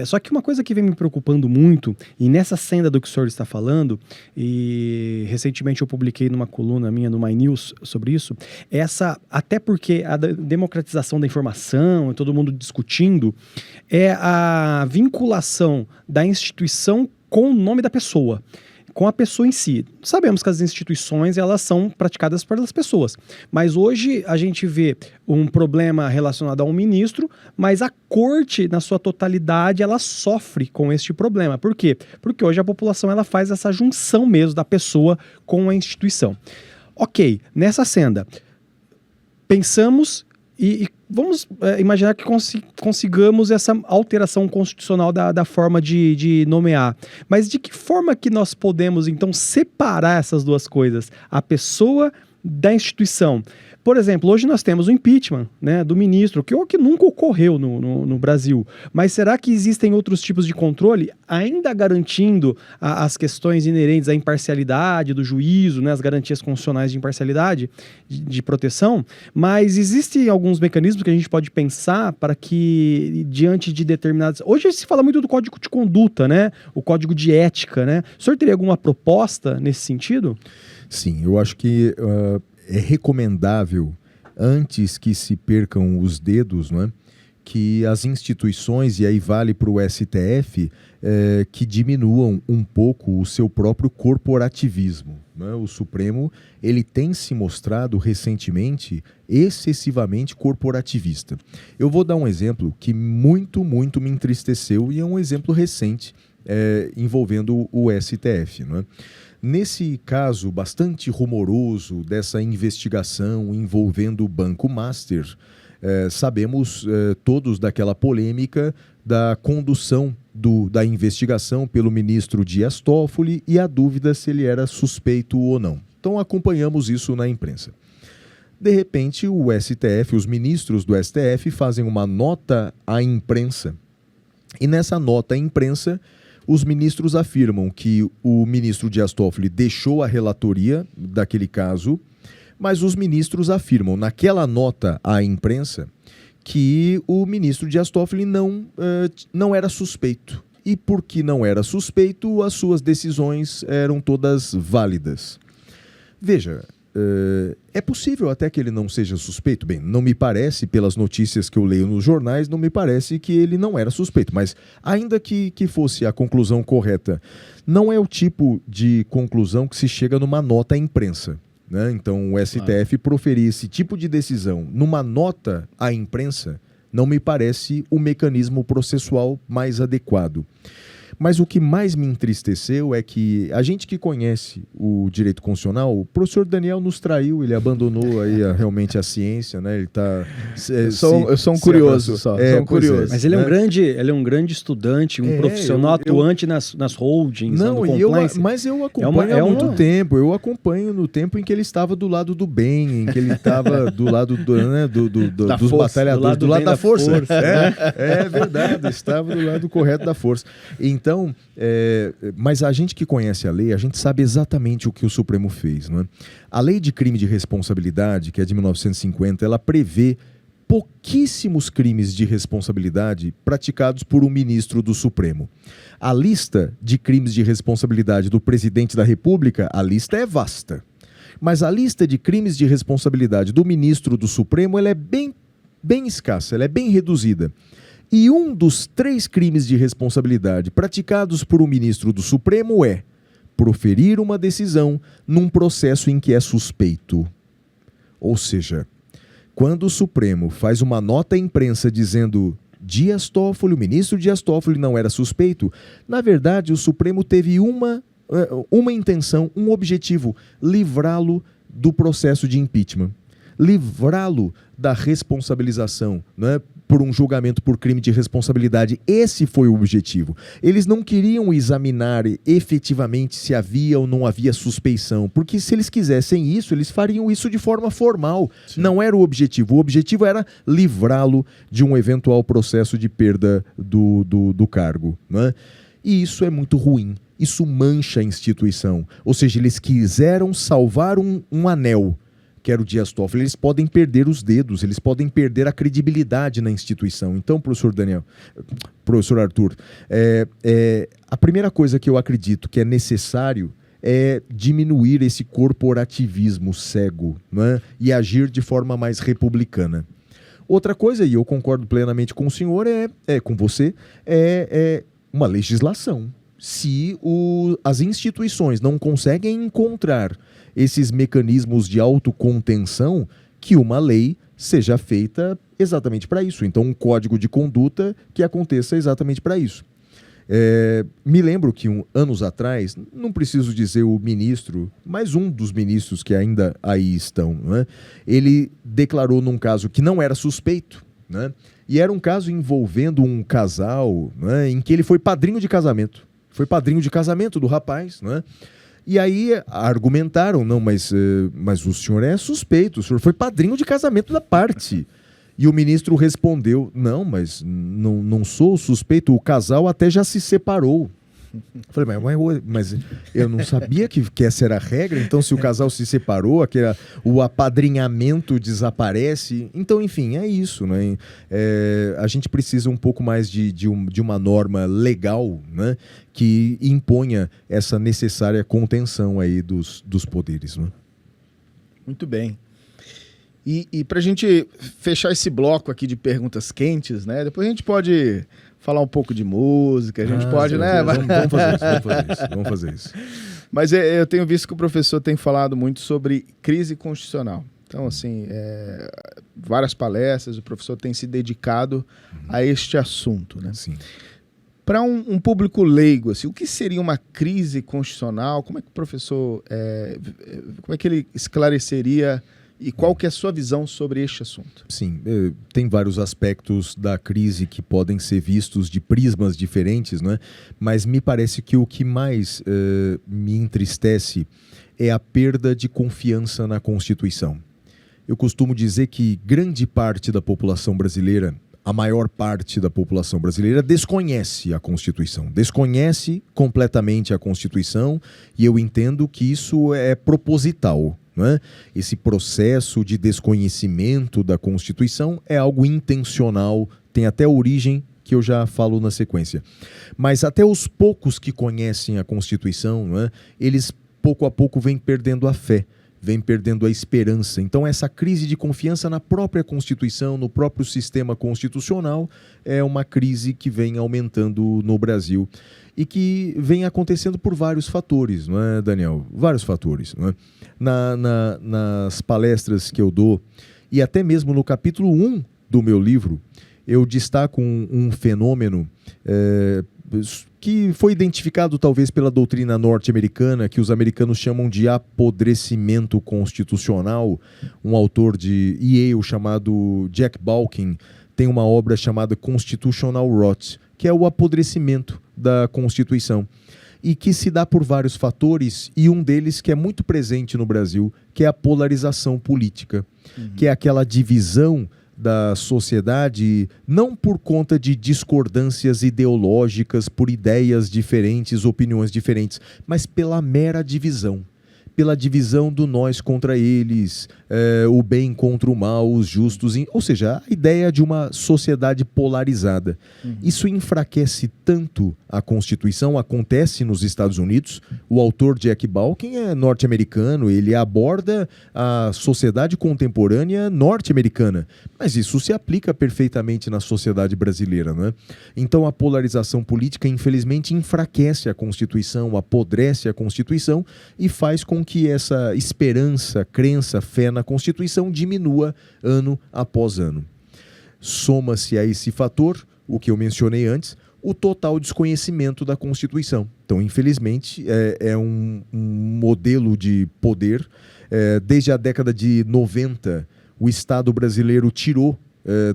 Só que uma coisa que vem me preocupando muito, e nessa senda do que o senhor está falando, e recentemente eu publiquei numa coluna minha no My News sobre isso, até porque a democratização da informação, todo mundo discutindo, é a vinculação da instituição com o nome da pessoa, com a pessoa em si. Sabemos que as instituições, elas são praticadas pelas pessoas, mas hoje a gente vê um problema relacionado a um ministro, mas a corte, na sua totalidade, ela sofre com este problema. Por quê? Porque hoje a população, ela faz essa junção mesmo da pessoa com a instituição. Ok, nessa senda, pensamos e vamos imaginar que consigamos essa alteração constitucional da forma de nomear. Mas de que forma que nós podemos, então, separar essas duas coisas? A pessoa da instituição. Por exemplo, hoje nós temos o impeachment, né, do ministro, que nunca ocorreu no Brasil. Mas será que existem outros tipos de controle, ainda garantindo as questões inerentes à imparcialidade do juízo, né, as garantias constitucionais de imparcialidade, de proteção? Mas existem alguns mecanismos que a gente pode pensar para que, diante de determinadas... Hoje se fala muito do código de conduta, né, o código de ética, né? O senhor teria alguma proposta nesse sentido? Sim, eu acho que é recomendável, antes que se percam os dedos, não é? Que as instituições, e aí vale para o STF, que diminuam um pouco o seu próprio corporativismo. Não é? O Supremo ele tem se mostrado recentemente excessivamente corporativista. Eu vou dar um exemplo que muito me entristeceu e é um exemplo recente envolvendo o STF. Não é? Nesse caso bastante rumoroso dessa investigação envolvendo o Banco Master, sabemos todos daquela polêmica da condução da investigação pelo ministro Dias Toffoli e a dúvida se ele era suspeito ou não. Então acompanhamos isso na imprensa. De repente o STF, os ministros do STF fazem uma nota à imprensa e nessa nota à imprensa os ministros afirmam que o ministro Dias Toffoli deixou a relatoria daquele caso, mas os ministros afirmam naquela nota à imprensa que o ministro Dias Toffoli não era suspeito. E porque não era suspeito, as suas decisões eram todas válidas. Veja, é possível até que ele não seja suspeito. Bem, não me parece, pelas notícias que eu leio nos jornais, não me parece que ele não era suspeito. Mas ainda que fosse a conclusão correta, não é o tipo de conclusão que se chega numa nota à imprensa. Né? Então o STF proferir esse tipo de decisão numa nota à imprensa não me parece o mecanismo processual mais adequado. Mas o que mais me entristeceu é que a gente que conhece o direito constitucional, o professor Daniel nos traiu, ele abandonou aí realmente a ciência, né? Ele tá eu sou um curioso só. Sou um curioso. Mas ele é um grande estudante, um profissional atuante nas holdings, não, no compliance. Mas eu acompanho há muito tempo. Eu acompanho no tempo em que ele estava do lado do bem, em que ele estava do lado dos batalhadores, do lado da força. É verdade, estava do lado correto da força. Então, mas a gente que conhece a lei, a gente sabe exatamente o que o Supremo fez. Não é? A lei de crime de responsabilidade, que é de 1950, ela prevê pouquíssimos crimes de responsabilidade praticados por um ministro do Supremo. A lista de crimes de responsabilidade do presidente da República, a lista é vasta. Mas a lista de crimes de responsabilidade do ministro do Supremo, ela é bem escassa, ela é bem reduzida. E um dos 3 crimes de responsabilidade praticados por um ministro do Supremo é proferir uma decisão num processo em que é suspeito. Ou seja, quando o Supremo faz uma nota à imprensa dizendo Dias Toffoli, o ministro Dias Toffoli não era suspeito, na verdade o Supremo teve uma intenção, um objetivo, livrá-lo do processo de impeachment. Livrá-lo da responsabilização, né, por um julgamento por crime de responsabilidade. Esse foi o objetivo. Eles não queriam examinar efetivamente se havia ou não havia suspeição, porque se eles quisessem isso, eles fariam isso de forma formal. Sim. Não era o objetivo. O objetivo era livrá-lo de um eventual processo de perda do cargo. Né? E isso é muito ruim. Isso mancha a instituição. Ou seja, eles quiseram salvar um anel, que era o Dias Toffoli. Eles podem perder os dedos, eles podem perder a credibilidade na instituição. Então, professor Arthur, a primeira coisa que eu acredito que é necessário é diminuir esse corporativismo cego, né? E agir de forma mais republicana. Outra coisa, e eu concordo plenamente com o senhor, com você, é uma legislação. Se as instituições não conseguem encontrar esses mecanismos de autocontenção, que uma lei seja feita exatamente para isso. Então, um código de conduta que aconteça exatamente para isso. Me lembro que anos atrás, não preciso dizer o ministro, mas um dos ministros que ainda aí estão, né, ele declarou num caso que não era suspeito, né, e era um caso envolvendo um casal, né, em que ele foi padrinho de casamento. Foi padrinho de casamento do rapaz, né? E aí argumentaram, não, mas o senhor é suspeito, o senhor foi padrinho de casamento da parte. E o ministro respondeu, não, mas não sou suspeito, o casal até já se separou. Eu falei, mas eu não sabia que essa era a regra, então se o casal se separou, o apadrinhamento desaparece. Então, enfim, é isso, né? A gente precisa um pouco mais de uma norma legal, né? Que imponha essa necessária contenção aí dos poderes, né? Muito bem. E para a gente fechar esse bloco aqui de perguntas quentes, né? Depois a gente pode falar um pouco de música, a gente pode, né? Vamos fazer isso. Mas eu tenho visto que o professor tem falado muito sobre crise constitucional. Então, assim, várias palestras, o professor tem se dedicado a este assunto, né? Sim. Para um público leigo, assim, o que seria uma crise constitucional? Como é que o professor, como é que ele esclareceria e qual que é a sua visão sobre este assunto? Sim, tem vários aspectos da crise que podem ser vistos de prismas diferentes, né? Mas me parece que o que mais me entristece é a perda de confiança na Constituição. Eu costumo dizer que grande parte da população brasileira, a maior parte da população brasileira, desconhece a Constituição, desconhece completamente a Constituição, e eu entendo que isso é proposital. Esse processo de desconhecimento da Constituição é algo intencional, tem até origem que eu já falo na sequência. Mas até os poucos que conhecem a Constituição, eles pouco a pouco vêm perdendo a fé, vêm perdendo a esperança. Então essa crise de confiança na própria Constituição, no próprio sistema constitucional, é uma crise que vem aumentando no Brasil e que vem acontecendo por vários fatores, não é, Daniel? Vários fatores. Não é? Nas palestras que eu dou, e até mesmo no capítulo 1 do meu livro, eu destaco um fenômeno que foi identificado talvez pela doutrina norte-americana, que os americanos chamam de apodrecimento constitucional. Um autor de Yale chamado Jack Balkin tem uma obra chamada Constitutional Rot, que é o apodrecimento da Constituição, e que se dá por vários fatores, e um deles que é muito presente no Brasil, que é a polarização política, que é aquela divisão da sociedade, não por conta de discordâncias ideológicas, por ideias diferentes, opiniões diferentes, mas pela mera divisão. Pela divisão do nós contra eles, o bem contra o mal, os justos, ou seja, a ideia de uma sociedade polarizada. Isso enfraquece tanto a Constituição, acontece nos Estados Unidos. O autor Jack Balkin é norte-americano, ele aborda a sociedade contemporânea norte-americana, mas isso se aplica perfeitamente na sociedade brasileira, não é? Então a polarização política, infelizmente, enfraquece a Constituição, apodrece a Constituição e faz com que essa esperança, crença, fé na Constituição diminua ano após ano. Soma-se a esse fator, o que eu mencionei antes, o total desconhecimento da Constituição. Então, infelizmente, é um modelo de poder. Desde a década de 90, o Estado brasileiro tirou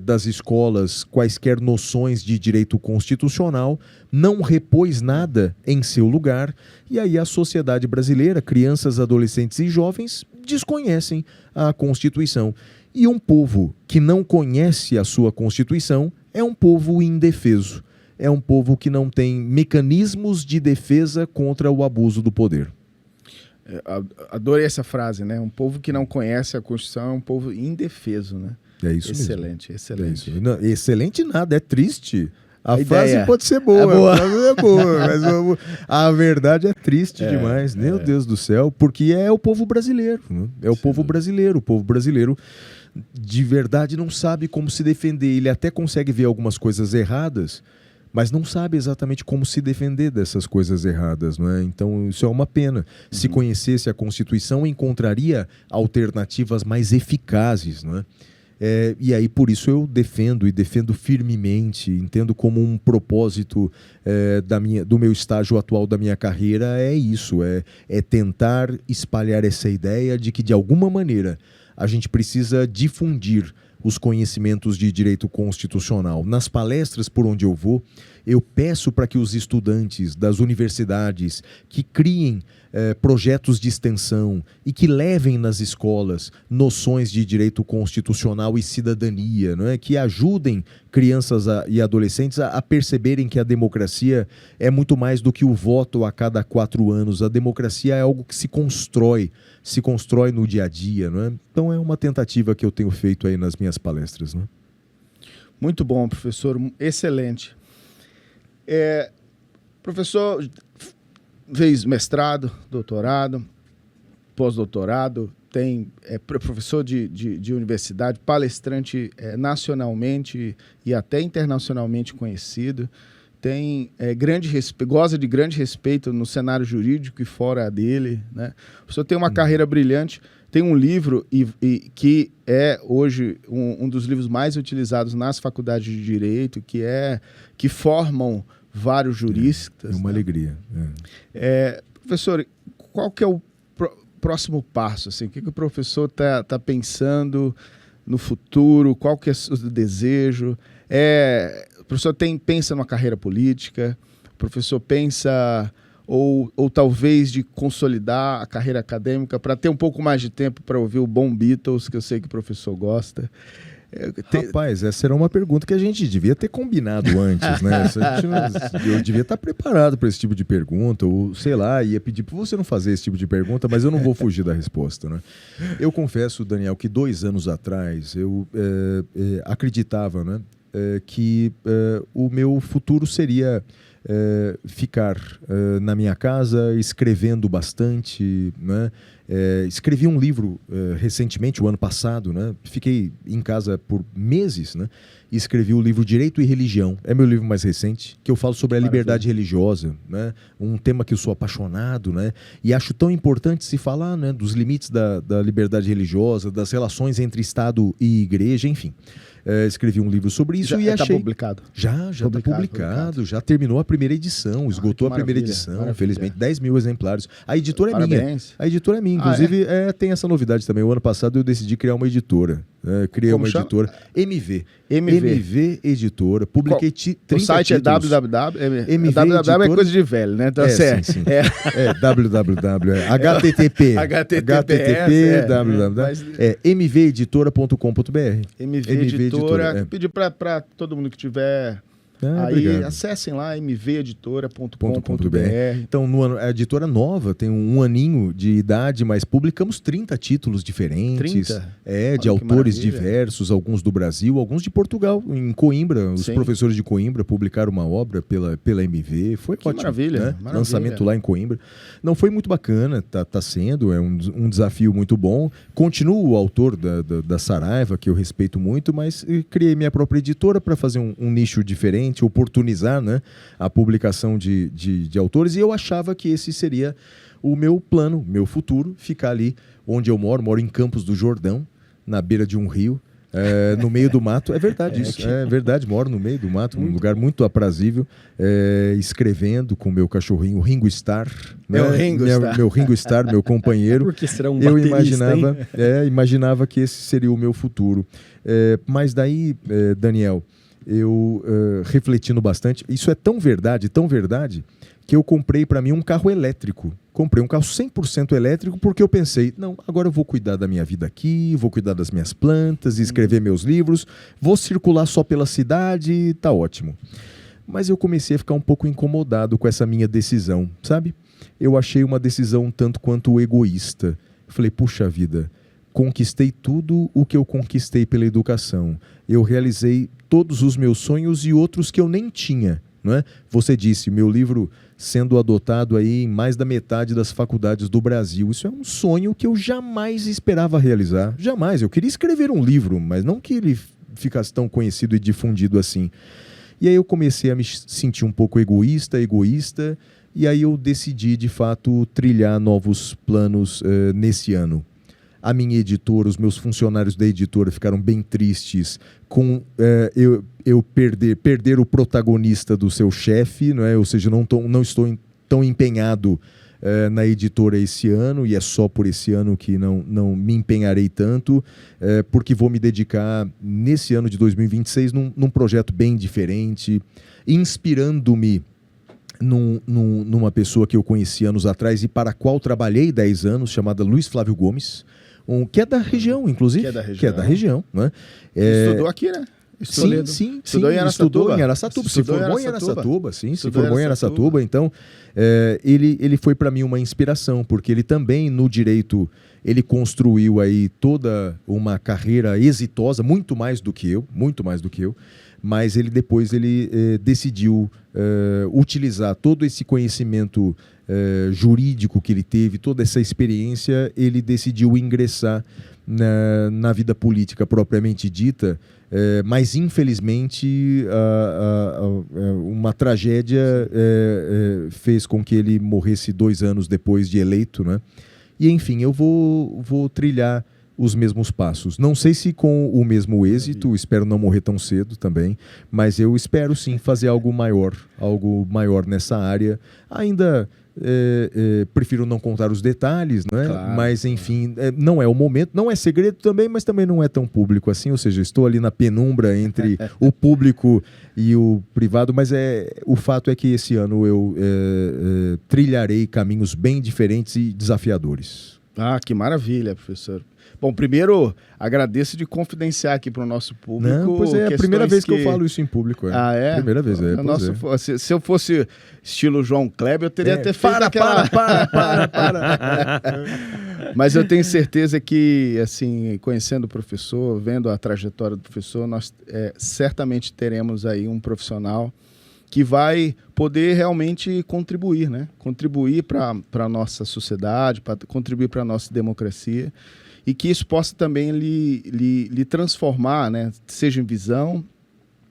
das escolas quaisquer noções de direito constitucional, não repôs nada em seu lugar, e aí a sociedade brasileira, crianças, adolescentes e jovens, desconhecem a Constituição. E um povo que não conhece a sua Constituição é um povo indefeso, é um povo que não tem mecanismos de defesa contra o abuso do poder. Adorei essa frase, né? Um povo que não conhece a Constituição é um povo indefeso, né? É isso excelente, mesmo. Excelente. É isso. Não, excelente nada, é triste. A frase frase pode ser boa, boa. A frase é boa, mas a verdade é triste demais. Meu Deus do céu, porque é o povo brasileiro. Né? É o povo brasileiro. O povo brasileiro de verdade não sabe como se defender. Ele até consegue ver algumas coisas erradas, mas não sabe exatamente como se defender dessas coisas erradas, não é? Então isso é uma pena. Se conhecesse a Constituição, encontraria alternativas mais eficazes, não é? E aí por isso eu defendo firmemente, entendo como um propósito do meu estágio atual da minha carreira é isso, é tentar espalhar essa ideia de que de alguma maneira a gente precisa difundir os conhecimentos de direito constitucional. Nas palestras por onde eu vou, Eu peço para que os estudantes das universidades que criem projetos de extensão e que levem nas escolas noções de direito constitucional e cidadania, não é? Que ajudem crianças e adolescentes a perceberem que a democracia é muito mais do que o voto a cada 4 anos. A democracia é algo que se constrói no dia a dia, não é? Então é uma tentativa que eu tenho feito aí nas minhas palestras, não é? Muito bom, professor. Excelente. Professor fez mestrado, doutorado, pós-doutorado, é professor de universidade, palestrante nacionalmente e até internacionalmente conhecido. Goza de grande respeito no cenário jurídico e fora dele, né? O professor tem uma carreira brilhante, tem um livro que é hoje um dos livros mais utilizados nas faculdades de Direito, que formam vários juristas. É uma alegria. Professor, qual que é o próximo passo? Assim? O que o professor está pensando no futuro? Qual que é o seu desejo? O professor pensa numa carreira política? O professor pensa, ou talvez, de consolidar a carreira acadêmica para ter um pouco mais de tempo para ouvir o bom Beatles, que eu sei que o professor gosta? Rapaz, essa era uma pergunta que a gente devia ter combinado antes, né? Eu devia estar preparado para esse tipo de pergunta, ou sei lá, ia pedir para você não fazer esse tipo de pergunta, mas eu não vou fugir da resposta, né? Eu confesso, Daniel, que 2 anos atrás eu acreditava, né, que o meu futuro seria ficar na minha casa escrevendo bastante, né? Escrevi um livro recentemente, o ano passado, né? Fiquei em casa por meses, né? E escrevi o livro Direito e Religião. É meu livro mais recente, que eu falo sobre a liberdade religiosa, né? Um tema que eu sou apaixonado, né? E acho tão importante se falar, né, dos limites da liberdade religiosa, das relações entre Estado e igreja, enfim. Escrevi um livro sobre isso e achei... Está publicado? Já está publicado. Já terminou a primeira edição, esgotou a primeira edição, infelizmente, 10 mil exemplares. A editora é minha. A editora é minha. Inclusive, tem essa novidade também. O ano passado eu decidi criar uma editora. Criei uma editora. MV Editora. Publiquei 30 O site títulos. é www. www é coisa de velho, né? Então, sim. www. HTTP. www. mveditora.com.br. MV Editora. Pedir para todo mundo que tiver... obrigado. Acessem lá mveditora.com.br. Então, a editora nova, tem um aninho de idade, mas publicamos 30 títulos diferentes. 30? De autores diversos, alguns do Brasil, alguns de Portugal. Em Coimbra, os professores de Coimbra publicaram uma obra pela MV. Foi ótimo. Maravilha. Lançamento lá em Coimbra. Não, foi muito bacana, tá sendo, é um desafio muito bom. Continuo o autor da Saraiva, que eu respeito muito, mas criei minha própria editora para fazer um nicho diferente, oportunizar, né, a publicação de autores, e eu achava que esse seria o meu plano, meu futuro, ficar ali onde eu moro em Campos do Jordão, na beira de um rio, no meio do mato. É verdade isso, é verdade, moro no meio do mato, num lugar muito aprazível, escrevendo com meu cachorrinho Ringo Starr, né? Meu Ringo Starr, meu companheiro. Porque será um eu imaginava que esse seria o meu futuro. Mas daí, Daniel, eu refletindo bastante, isso é tão verdade, que eu comprei para mim um carro elétrico. Comprei um carro 100% elétrico porque eu pensei, não, agora eu vou cuidar da minha vida aqui, vou cuidar das minhas plantas, escrever meus livros, vou circular só pela cidade, tá ótimo. Mas eu comecei a ficar um pouco incomodado com essa minha decisão, sabe? Eu achei uma decisão um tanto quanto egoísta. Falei, puxa vida, conquistei tudo o que eu conquistei pela educação. Eu realizei todos os meus sonhos e outros que eu nem tinha, não é? Você disse, meu livro sendo adotado aí em mais da metade das faculdades do Brasil. Isso é um sonho que eu jamais esperava realizar. Jamais. Eu queria escrever um livro, mas não que ele ficasse tão conhecido e difundido assim. E aí eu comecei a me sentir um pouco egoísta, e aí eu decidi, de fato, trilhar novos planos nesse ano. A minha editora, os meus funcionários da editora ficaram bem tristes com eu perder o protagonista do seu chefe, não é? Ou seja, não estou tão empenhado na editora esse ano, e é só por esse ano que não me empenharei tanto, porque vou me dedicar nesse ano de 2026 num projeto bem diferente, inspirando-me numa pessoa que eu conheci anos atrás e para a qual trabalhei 10 anos, chamada Luiz Flávio Gomes, que é da região, inclusive. Que é da região, né? Estudou aqui, né? Sim. Estudou em Araçatuba. Se formou em Araçatuba, sim. Se formou em Araçatuba. Então, ele foi para mim uma inspiração, porque ele também, no direito, ele construiu aí toda uma carreira exitosa, muito mais do que eu, mas ele depois decidiu utilizar todo esse conhecimento jurídico que ele teve, toda essa experiência, ele decidiu ingressar na vida política propriamente dita, mas infelizmente uma tragédia fez com que ele morresse 2 anos depois de eleito, né? E enfim, eu vou trilhar os mesmos passos. Não sei se com o mesmo êxito, espero não morrer tão cedo também, mas eu espero sim fazer algo maior nessa área. Ainda prefiro não contar os detalhes, né? Claro, mas enfim, não é o momento, não é segredo também, mas também não é tão público assim, ou seja, estou ali na penumbra entre o público e o privado, mas o fato é que esse ano eu trilharei caminhos bem diferentes e desafiadores. Ah, que maravilha, professor. Bom, primeiro, agradeço de confidenciar aqui para o nosso público. Não, pois é a primeira vez que eu falo isso em público. Ah, é? Primeira vez, Se eu fosse estilo João Kleber, eu teria até feito Para. Mas eu tenho certeza que, assim, conhecendo o professor, vendo a trajetória do professor, nós certamente teremos aí um profissional que vai poder realmente contribuir, né? Contribuir para a nossa sociedade, para contribuir para a nossa democracia, e que isso possa também lhe transformar, né? Seja em visão,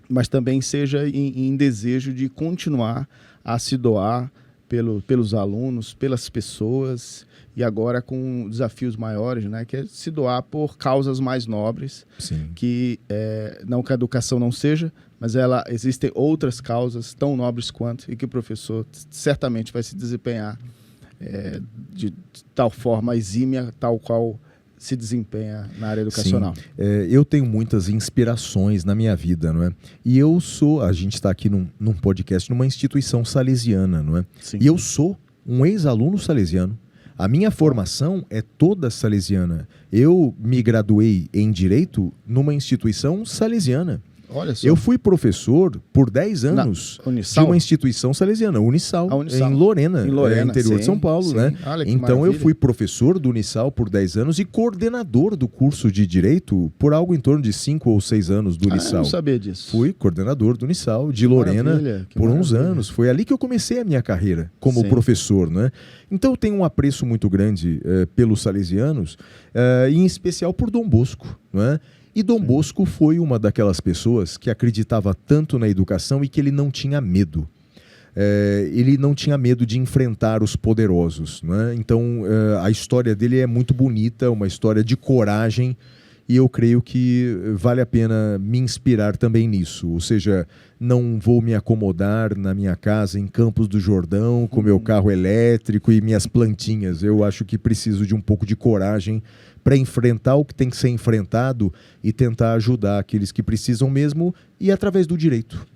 mas também seja em desejo de continuar a se doar pelos alunos, pelas pessoas, e agora com desafios maiores, né? Que é se doar por causas mais nobres. Sim. Que não que a educação não seja, mas existem outras causas tão nobres quanto, e que o professor certamente vai se desempenhar de tal forma exímia, tal qual se desempenha na área educacional. Sim. Eu tenho muitas inspirações na minha vida, não é? E a gente está aqui num podcast, numa instituição salesiana, não é? Sim. E eu sou um ex-aluno salesiano. A minha formação é toda salesiana. Eu me graduei em Direito numa instituição salesiana. Olha só. Eu fui professor por 10 anos de uma instituição salesiana, Unisal, em Lorena, interior sim, de São Paulo, sim. né? Então maravilha. eu fui professor do Unisal por 10 anos e coordenador do curso de Direito por algo em torno de 5 ou 6 anos do Unisal. Eu não sabia disso. Fui coordenador do Unisal de Lorena por uns anos. Foi ali que eu comecei a minha carreira como professor, né? Então eu tenho um apreço muito grande pelos salesianos, e em especial por Dom Bosco, não é? E Dom Bosco foi uma daquelas pessoas que acreditava tanto na educação e que ele não tinha medo. Ele não tinha medo de enfrentar os poderosos, né? Então, a história dele é muito bonita, uma história de coragem, e eu creio que vale a pena me inspirar também nisso. Ou seja, não vou me acomodar na minha casa em Campos do Jordão com meu carro elétrico e minhas plantinhas. Eu acho que preciso de um pouco de coragem para enfrentar o que tem que ser enfrentado e tentar ajudar aqueles que precisam mesmo, e através do direito,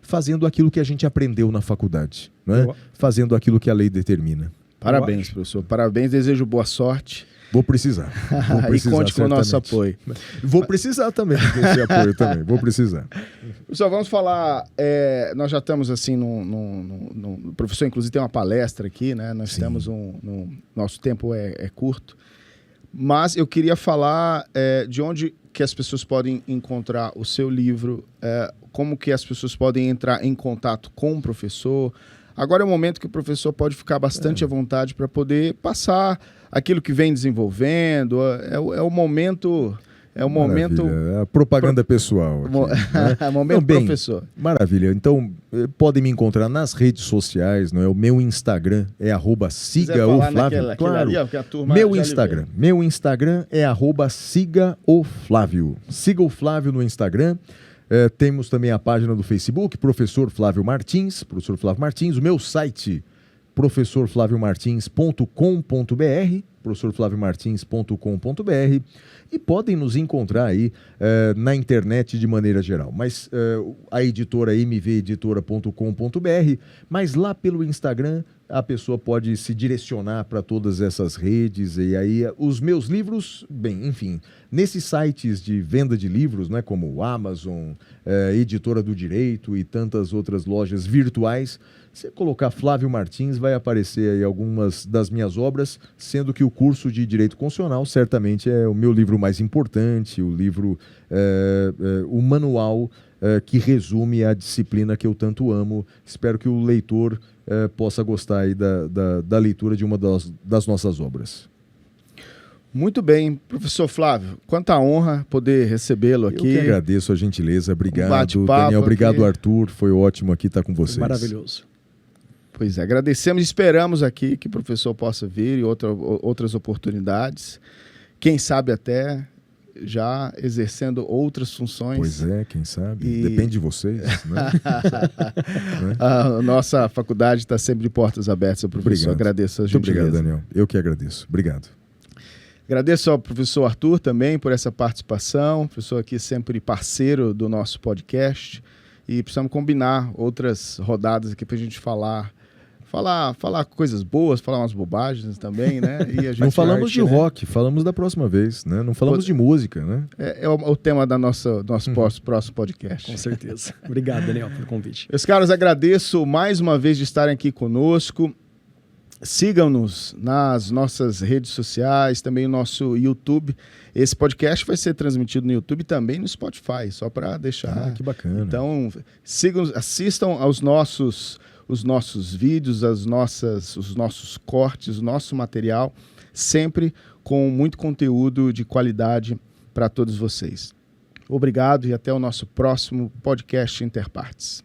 fazendo aquilo que a gente aprendeu na faculdade, né? Fazendo aquilo que a lei determina. Parabéns, professor. Parabéns, desejo boa sorte. Vou precisar. E conte com o nosso apoio. Vou precisar também desse apoio também. Vou precisar. Pessoal, vamos falar. Nós já estamos assim o professor, inclusive, tem uma palestra aqui, né? Nós temos nosso tempo é curto. Mas eu queria falar de onde que as pessoas podem encontrar o seu livro, como que as pessoas podem entrar em contato com o professor. Agora é o momento que o professor pode ficar bastante à vontade para poder passar aquilo que vem desenvolvendo. É o momento... É o momento... A propaganda pessoal. Aqui, né? Momento professor. Maravilha. Então, podem me encontrar nas redes sociais, não é? O meu Instagram é @sigaoflávio. Claro. Meu Instagram é @sigaoflávio. Siga o Flávio no Instagram. Temos também a página do Facebook, Professor Flávio Martins. O meu site professorflaviomartins.com.br, professorflaviomartins.com.br, e podem nos encontrar aí na internet de maneira geral. Mas a editora mveditora.com.br, mas lá pelo Instagram a pessoa pode se direcionar para todas essas redes, e aí os meus livros, bem, enfim, nesses sites de venda de livros, né, como o Amazon, Editora do Direito e tantas outras lojas virtuais, você colocar Flávio Martins, vai aparecer aí algumas das minhas obras, sendo que o curso de Direito Constitucional certamente é o meu livro mais importante, o livro, o manual que resume a disciplina que eu tanto amo. Espero que o leitor possa gostar aí da leitura de uma das nossas obras. Muito bem, professor Flávio, quanta honra poder recebê-lo aqui. Eu que agradeço a gentileza, obrigado Daniel, obrigado aqui. Arthur, foi ótimo aqui estar com vocês. Maravilhoso. Pois é, agradecemos e esperamos aqui que o professor possa vir e outras oportunidades, quem sabe até já exercendo outras funções. Pois é, quem sabe, depende de vocês, né? A nossa faculdade está sempre de portas abertas, professor. Obrigado. Agradeço a gentileza. Muito obrigado, Daniel. Eu que agradeço. Obrigado. Agradeço ao professor Arthur também por essa participação, professor aqui sempre parceiro do nosso podcast, e precisamos combinar outras rodadas aqui para a gente falar coisas boas, falar umas bobagens também, né? E a gente não falamos de rock, falamos da próxima vez, né? Não falamos de música, né? É o tema do nosso próximo podcast. Com certeza. Obrigado, Daniel, pelo convite. Meus caros, agradeço mais uma vez de estarem aqui conosco. Sigam-nos nas nossas redes sociais, também no nosso YouTube. Esse podcast vai ser transmitido no YouTube e também no Spotify, só para deixar... que bacana. Então, assistam aos os nossos vídeos, os nossos cortes, o nosso material, sempre com muito conteúdo de qualidade para todos vocês. Obrigado e até o nosso próximo podcast Interpartes.